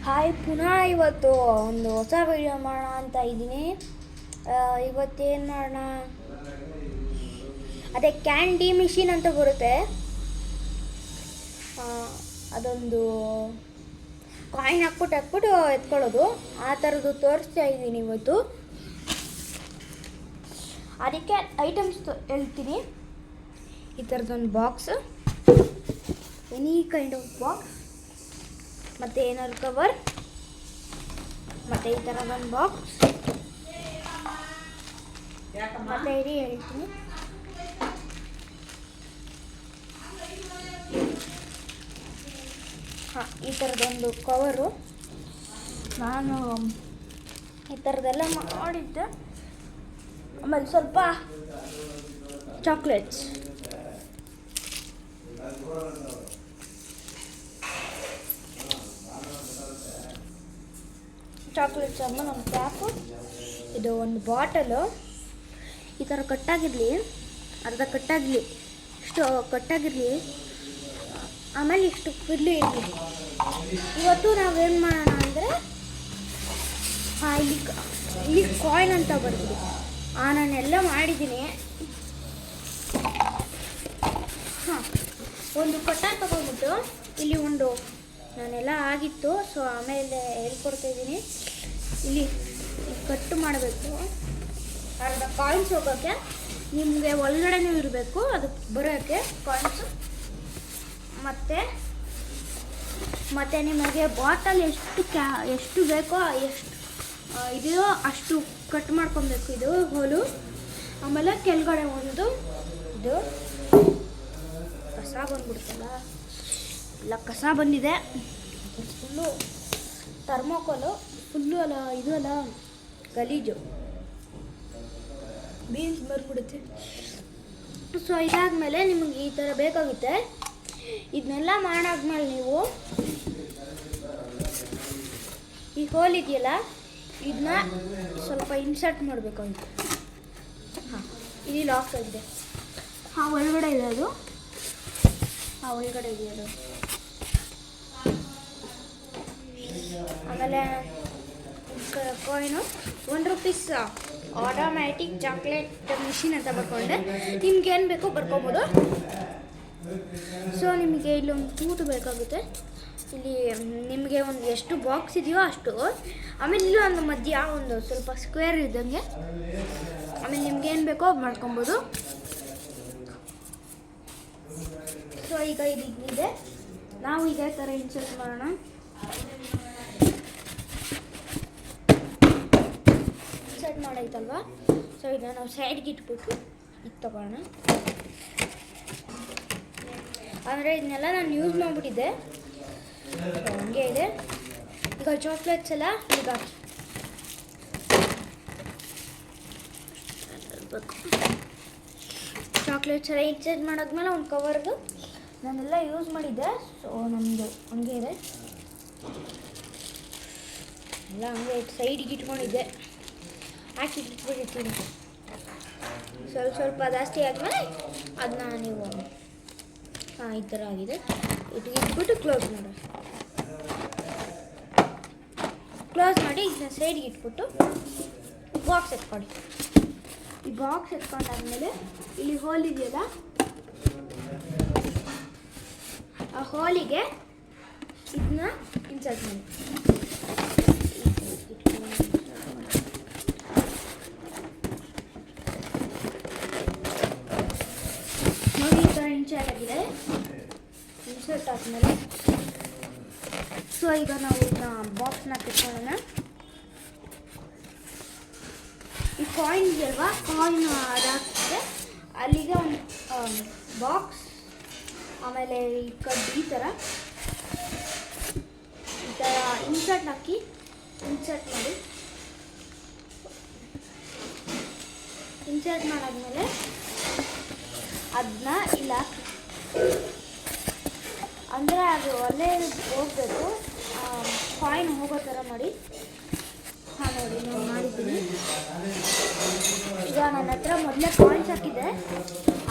Hi, ಪುನಃ ಇವತ್ತು ಒಂದು ಹೊಸ ವಿಡಿಯೋ ಮಾಡೋಣ ಅಂತ ಇದ್ದೀನಿ. ಇವತ್ತೇನು ಮಾಡೋಣ, ಅದೇ ಕ್ಯಾಂಡಿ ಮಿಷಿನ್ ಅಂತ ಬರುತ್ತೆ, ಅದೊಂದು ಕಾಯಿನ್ ಹಾಕ್ಬಿಟ್ಟು ಎತ್ಕೊಳ್ಳೋದು, ಆ ಥರದ್ದು ತೋರಿಸ್ತಾ ಇದ್ದೀನಿ ಇವತ್ತು. ಅದಕ್ಕೆ ಐಟಮ್ಸ್ ಹೇಳ್ತೀನಿ. ಈ ಥರದೊಂದು box, any kind of box, ಮತ್ತು ಏನಾದ್ರು ಕವರ್, ಮತ್ತು ಈ ಥರದೊಂದು ಬಾಕ್ಸ್, ಮತ್ತು ಇರಿ ಹೇಳ್ತೀನಿ. ಹಾಂ, ಈ ಥರದೊಂದು ಕವರು ನಾನು ಈ ಥರದ್ದೆಲ್ಲ ಮಾಡಿದ್ದೆ. ಆಮೇಲೆ ಸ್ವಲ್ಪ ಚಾಕ್ಲೇಟ್ಸ್, ಆಮೇಲೆ ಒಂದು ಕ್ಯಾಪು, ಇದು ಒಂದು ಬಾಟಲು. ಈ ಥರ ಕಟ್ಟಾಗಿರಲಿ, ಅರ್ಧ ಕಟ್ಟಾಗಲಿ, ಇಷ್ಟು ಕಟ್ಟಾಗಿರಲಿ, ಆಮೇಲೆ ಇಷ್ಟು ಫುಲ್ಲು ಇರಲಿ. ಇವತ್ತು ನಾವೇನು ಮಾಡೋಣ ಅಂದರೆ, ಇಲ್ಲಿ ಕಾಯಿನ್ ಅಂತ ಬರ್ತೀವಿ. ನಾನೆಲ್ಲ ಮಾಡಿದ್ದೀನಿ. ಹಾಂ, ಒಂದು ಕಟ್ಟ ತಗೊಂಡ್ಬಿಟ್ಟು ಇಲ್ಲಿ ಒಂದು ನಾನೆಲ್ಲ ಆಗಿತ್ತು, ಸೊ ಆಮೇಲೆ ಹೇಳ್ಕೊಡ್ತಾಯಿದ್ದೀನಿ. ಇಲ್ಲಿ ಕಟ್ಟು ಮಾಡಬೇಕು. ಅರ್ಧ ಕಾಯಿನ್ಸ್ ಹೋಗೋಕ್ಕೆ, ನಿಮಗೆ ಒಳಗಡೆನೂ ಇರಬೇಕು ಅದಕ್ಕೆ ಬರೋಕ್ಕೆ ಕಾಯಿನ್ಸು. ಮತ್ತು ನಿಮಗೆ ಬಾಟಲ್ ಎಷ್ಟು ಬೇಕೋ ಇದೆಯೋ ಅಷ್ಟು ಕಟ್ ಮಾಡ್ಕೊಬೇಕು. ಇದು ಹೋಲು. ಆಮೇಲೆ ಕೆಳಗಡೆ ಒಂದು ಇದು ಕಸ ಬಂದ್ಬಿಡ್ತಲ್ಲ, ಇಲ್ಲ ಕಸ ಬಂದಿದೆ, ಫುಲ್ಲು ಥರ್ಮೋಕೋಲು, ಫುಲ್ಲು ಅಲ್ಲ ಇದು ಅಲ್ಲ ಗಲೀಜು, ಬೀನ್ಸ್ ಬರ್ಬಿಡುತ್ತೆ. ಸೊ ಇದಾದಮೇಲೆ ನಿಮಗೆ ಈ ಥರ ಬೇಕಾಗುತ್ತೆ. ಇದನ್ನೆಲ್ಲ ಮಾಡಾದ್ಮೇಲೆ ನೀವು ಈ ಹೋಲ್ ಇದೆಯಲ್ಲ, ಇದನ್ನ ಸ್ವಲ್ಪ ಇನ್ಸರ್ಟ್ ಮಾಡಬೇಕಾಗುತ್ತೆ. ಹಾಂ, ಇಲ್ಲಿ ಲಾಕ್ ಆಗಿದೆ. ಹಾಂ, ಒಳಗಡೆ ಇದೆ ಅದು. ಹಾಂ, ಒಳಗಡೆ ಇದೆ ಅದು. ಆಮೇಲೆ ಕಾಯಿನು ₹1 ಆಟೋಮ್ಯಾಟಿಕ್ ಚಾಕ್ಲೇಟ್ ಮಿಷಿನ್ ಅಂತ ಬರ್ಕೊಂಡೆ. ನಿಮ್ಗೆ ಏನು ಬೇಕೋ ಬರ್ಕೊಬೋದು. ಸೊ ನಿಮಗೆ ಇಲ್ಲೊಂದು ತೂತು ಬೇಕಾಗುತ್ತೆ. ಇಲ್ಲಿ ನಿಮಗೆ ಒಂದು ಎಷ್ಟು ಬಾಕ್ಸ್ ಇದೆಯೋ ಅಷ್ಟು. ಆಮೇಲೆ ಇಲ್ಲ ಒಂದು ಮಧ್ಯ ಒಂದು ಸ್ವಲ್ಪ ಸ್ಕ್ವೇರ್ ಇದ್ದಂಗೆ. ಆಮೇಲೆ ನಿಮ್ಗೆ ಏನು ಬೇಕೋ ಮಾಡ್ಕೊಬೋದು. ಸೊ ಈಗ ಇದೆ, ನಾವು ಇದೇ ಥರ ಇನ್ಸರ್ಟ್ ಮಾಡೋಣ. ಇನ್ಸರ್ಟ್ ಮಾಡೈತಲ್ವಾ, ಸೊ ಇದನ್ನ ನಾವು ಸೈಡ್ಗೆ ಇಟ್ಬಿಟ್ಟು ಇದು ತಗೋಣ. ಅಂದರೆ ಇದನ್ನೆಲ್ಲ ನಾನು ಯೂಸ್ ಮಾಡಿಬಿಟ್ಟಿದ್ದೆ, ಹಂಗೆ ಇದೆ. ಈಗ ಚಾಕ್ಲೇಟ್ಸ್ ಎಲ್ಲ ಈಗ ಚಾಕ್ಲೇಟ್ಸ್ ಎಲ್ಲ ಇನ್ಸರ್ಟ್ ಮಾಡಾದ್ಮೇಲೆ ಒಂದು ಕವರ್ದು ನಾನೆಲ್ಲ ಯೂಸ್ ಮಾಡಿದ್ದೆ. ಸೊ ನಮ್ಮದು ಹಂಗೆ ಇದೆ, ಎಲ್ಲ ಹಂಗೆ ಸೈಡಿಗೆ ಇಟ್ಕೊಂಡಿದ್ದೆ, ಇಟ್ಬಿಟ್ಟಿರ್ತೀನಿ. ಸ್ವಲ್ಪ ಜಾಸ್ತಿ ಆದಮೇಲೆ ಅದನ್ನ ನೀವು ಹಾಂ ಈ ಥರ ಆಗಿದೆ, ಇಟ್ಬಿಟ್ಟು ಕ್ಲೋಸ್ ಮಾಡಿ ಇದನ್ನ ಸೈಡ್ಗೆ ಇಟ್ಬಿಟ್ಟು ಬಾಕ್ಸ್ ಎತ್ಕೊಳ್ಳಿ. ಈ ಬಾಕ್ಸ್ ಎತ್ಕೊಂಡಾದ್ಮೇಲೆ ಇಲ್ಲಿ ಹೋಲ್ ಇದೆಯಲ್ಲ, ಆ ಹೋಲಿಗೆ ಇದನ್ನ ಇನ್ಸರ್ಟ್ ಮಾಡಿ. ನೋಡಿ, ಈ ಥರ ಇನ್ಸರ್ಟ್ ಆಗಿದೆ. ಇನ್ಸರ್ಟ್ ಆದಮೇಲೆ ಸೊ ಈಗ ನಾವು ಇದನ್ನ ಬಾಕ್ಸ್ನ ಕಿತ್ಕೊಳ್ಳೋಣ. ಈ ಕಾಯಿನ್ ಇದೆಯಲ್ವಾ, ಕಾಯಿನ್ ಅದಾಗ್ತದೆ. ಅಲ್ಲಿಗೆ ಒಂದು ಬಾಕ್ಸ್, ಆಮೇಲೆ ಈ ಕಡ್ಡಿ ಈ ಥರ ಇನ್ಸರ್ಟ್ ಹಾಕಿ ಇನ್ಸರ್ಟ್ ಮಾಡಿ. ಇನ್ಸರ್ಟ್ ಮಾಡಾದ್ಮೇಲೆ ಅದನ್ನ ಇಲ್ಲ, ಅಂದರೆ ಅದು ಒಳ್ಳೆ ಹೋಗಬೇಕು, ಕಾಯಿನ್ ಹೋಗೋ ಥರ ಮಾಡಿ. ಹಾಂ ನೋಡಿ, ನಾನು ಮಾಡಿದ್ದೀನಿ. ಈಗ ನನ್ನ ಹತ್ರ ಮೊದಲೇ ಕಾಯಿನ್ಸ್ ಹಾಕಿದ್ದೆ,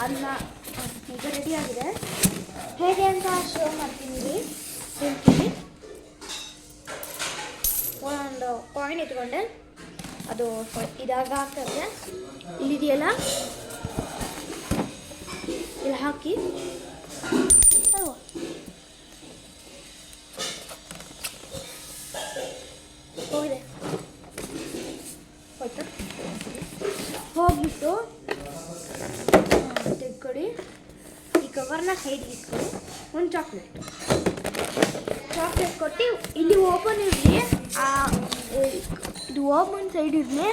ಅದನ್ನ ಈಗ ರೆಡಿಯಾಗಿದೆ. ಹೇಗೆ ಅಂತ ಶೋ ಮಾಡ್ತೀನಿ, ಹೇಳ್ತೀನಿ. ಕಾಯಿನ್ ಇಟ್ಕೊಂಡೆ, ಅದು ಇದಾಗ ಆಗ್ತದೆ. ಇಲ್ಲಿದೆಯಲ್ಲ, ಇಲ್ಲಿ ಹಾಕಿ ಹೋಗಿದೆ, ಹೋಯ್ತು. ಹೋಗ್ಬಿಟ್ಟು ತೆಗ್ಕೊಡಿ, ಈ ಕವರ್ನ ಸೈಡ್ಗೆ ಇಟ್ಕೊಳ್ಳಿ. ಒಂದು ಚಾಕ್ಲೇಟ್ ಕೊಟ್ಟು ಇಲ್ಲಿ ಓಪನ್ ಇರಲಿ, ಇದು ಓಪನ್ ಸೈಡ್ ಇರಲಿ.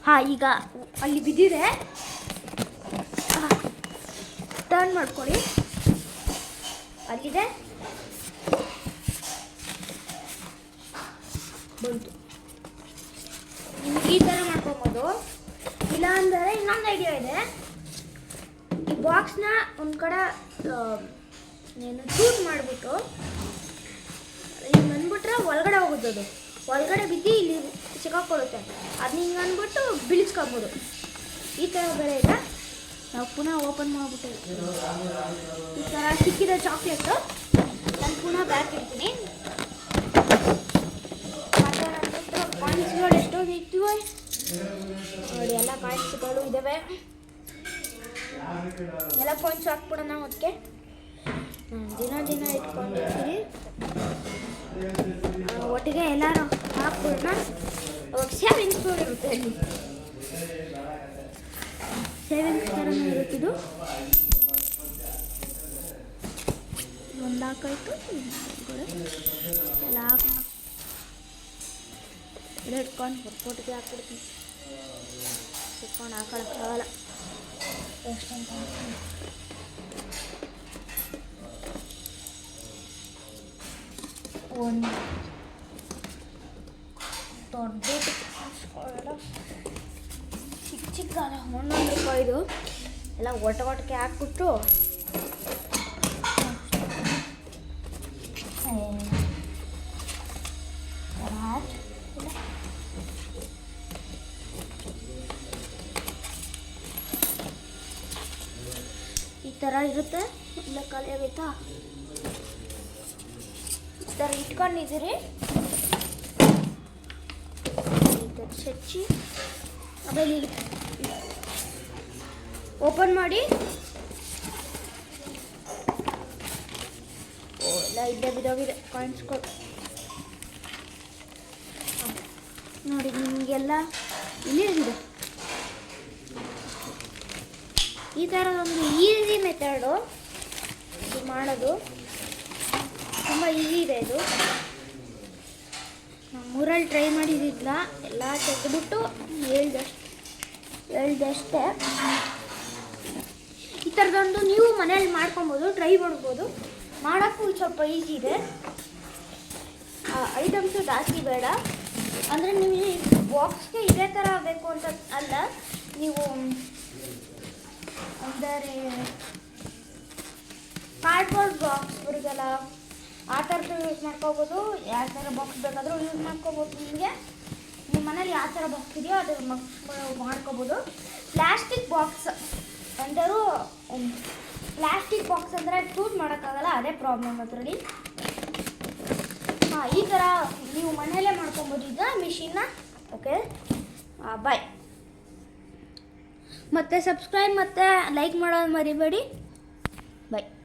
ಹಾಂ, ಈಗ ಅಲ್ಲಿ ಬಿದ್ದಿದೆ, ಟರ್ನ್ ಮಾಡ್ಕೊಳ್ಳಿ. ಅಲ್ಲಿದೆ, ಬಂತು. ನಿಮ್ಗೆ ಈ ಥರ ಮಾಡ್ಕೊಬೋದು. ಇಲ್ಲ ಅಂದರೆ ಇನ್ನೊಂದು ಐಡಿಯಾ ಇದೆ. ಈ ಬಾಕ್ಸ್ನ ಒಂದು ಕಡೆ ಏನು ಚೂಸ್ ಮಾಡಿಬಿಟ್ಟು ಹಿಂಗೆ ಬಂದ್ಬಿಟ್ರೆ ಒಳಗಡೆ ಹೋಗುತ್ತೆ. ಅದು ಒಳಗಡೆ ಬಿದ್ದು ಇಲ್ಲಿ ಸಿಕ್ಕಾಕೊಳ್ಳುತ್ತೆ. ಅದನ್ನ ಹಿಂಗೆ ಅಂದ್ಬಿಟ್ಟು ಬೀಳಿಸ್ಕೊಬೋದು. ಈ ಥರ ಬೇರೆ ಇದೆ. ನಾವು ಪುನಃ ಓಪನ್ ಮಾಡಿಬಿಟ್ಟು ಈ ಥರ ಸಿಕ್ಕಿದ ಚಾಕ್ಲೇಟು ನಾನು ಪುನಃ ಬ್ಯಾಕ್ ಇಡ್ತೀನಿ. ಮತ್ತು ನನ್ನ ಹತ್ರ ಕಾಯಿನ್ಸ್ಗಳು ಎಷ್ಟೋ ಇಟ್ಟಿವೆ ನೋಡಿ, ಎಲ್ಲ ಕಾಯಿನ್ಸ್ಗಳು ಇದ್ದಾವೆ. ಎಲ್ಲ ಕಾಯಿನ್ಸ್ ಹಾಕ್ಬಿಡೋಣ. ಅದಕ್ಕೆ ದಿನ ಇಟ್ಕೊಂಡಿರ್ತೀವಿ, ಒಟ್ಟಿಗೆ ಎಲ್ಲರೂ ಹಾಕ್ಬಿಡೋಣ. ಅವಾಗ ಸೇವಿಂಗ್ಸ್ ಇರುತ್ತೆ, ಅಲ್ಲಿ ಸೇವಿಂಗ್ಸ್ ಥರನೂ ಇರುತ್ತಿದ್ದು. ಒಂದು ಹಾಕಾಯ್ತು, ಎಲ್ಲ ಹಾಕೋಣ. ಎಲ್ಲ ಇಟ್ಕೊಂಡು ಫೋಟಿಗೆ ಹಾಕ್ಬಿಡ್ತೀನಿ. ಇಟ್ಕೊಂಡು ಹಾಕೊಳ್ಳೋಕ್ಕಾಗಲ್ಲ ಎಷ್ಟಂತ. ಒಂದು ದೊಡ್ಡ ಚಿಕ್ಕ ₹100 ಎಲ್ಲ ಒಟ್ಟಿಗೆ ಹಾಕ್ಬಿಟ್ಟು ಈ ಥರ ಇರುತ್ತೆ. ಇಲ್ಲ ಖಾಲಿ ಆಗುತ್ತಾ? ಈ ಥರ ಇಟ್ಕೊಂಡಿದ್ದೀರಿ, ಸಚ್ಚಿ ಆಮೇಲೆ ಓಪನ್ ಮಾಡಿ. ಎಲ್ಲ ಬಿದ್ದೋಗಿದೆ ಕಾಯಿನ್ಸ್ಗಳು ನೋಡಿ. ನಿಮಗೆಲ್ಲ ಇಲ್ಲಿ ಇದೆ. ಈ ಥರ ಒಂದು ಈಸಿ ಮೆಥಡು ಇದು ಮಾಡೋದು, ತುಂಬ ಈಸಿ ಇದೆ. ಇದು ನಮ್ಮೂರಲ್ಲಿ ಟ್ರೈ ಮಾಡಿದ್ದಿಲ್ಲ, ಎಲ್ಲ ತೆಗೆದುಬಿಟ್ಟು ಹೇಳ್ದಷ್ಟೇ. ಈ ಥರದೊಂದು ನೀವು ಮನೇಲಿ ಮಾಡ್ಕೊಬೋದು, ಟ್ರೈ ಮಾಡ್ಬೋದು. ಮಾಡೋಕ್ಕೂ ಸ್ವಲ್ಪ ಈಸಿ ಇದೆ. ಐಟಮ್ಸು ಜಾಸ್ತಿ ಬೇಡ. ಅಂದರೆ ನಿಮಗೆ ಬಾಕ್ಸ್ಗೆ ಇದೇ ಥರ ಬೇಕು ಅಂತ ಅಲ್ಲ, ನೀವು ಅಂದರೆ ಕಾರ್ಡ್ಬೋರ್ಡ್ ಬಾಕ್ಸ್ ಬರುತ್ತಲ್ಲ, ಆ ಥರದ್ದು ಯೂಸ್ ಮಾಡ್ಕೋಬೋದು. ಯಾವ ಥರ ಬಾಕ್ಸ್ ಬೇಕಾದರೂ ಯೂಸ್ ಮಾಡ್ಕೋಬೋದು. ನಿಮಗೆ ನಿಮ್ಮ ಮನೇಲಿ ಯಾವ ಥರ ಬಾಕ್ಸ್ ಇದೆಯೋ ಅದು ಮಾಡ್ಕೋಬೋದು. ಪ್ಲಾಸ್ಟಿಕ್ ಬಾಕ್ಸ್ ಅಂದರೂ ಪ್ಲಾಸ್ಟಿಕ್ ಬಾಕ್ಸ್ ಅಂದರೆ ಚೂಸ್ ಮಾಡೋಕ್ಕಾಗಲ್ಲ, ಅದೇ ಪ್ರಾಬ್ಲಮ್ ಅದರಲ್ಲಿ. ಹಾಂ, ಈ ಥರ ನೀವು ಮನೆಯಲ್ಲೇ ಮಾಡ್ಕೊಬೋದು ಈಗ ಮಿಷಿನ್ನ. ಓಕೆ, ಬಾಯ್. ಮತ್ತು ಸಬ್ಸ್ಕ್ರೈಬ್ ಮತ್ತು ಲೈಕ್ ಮಾಡೋದು ಮರಿಬೇಡಿ. ಬಾಯ್.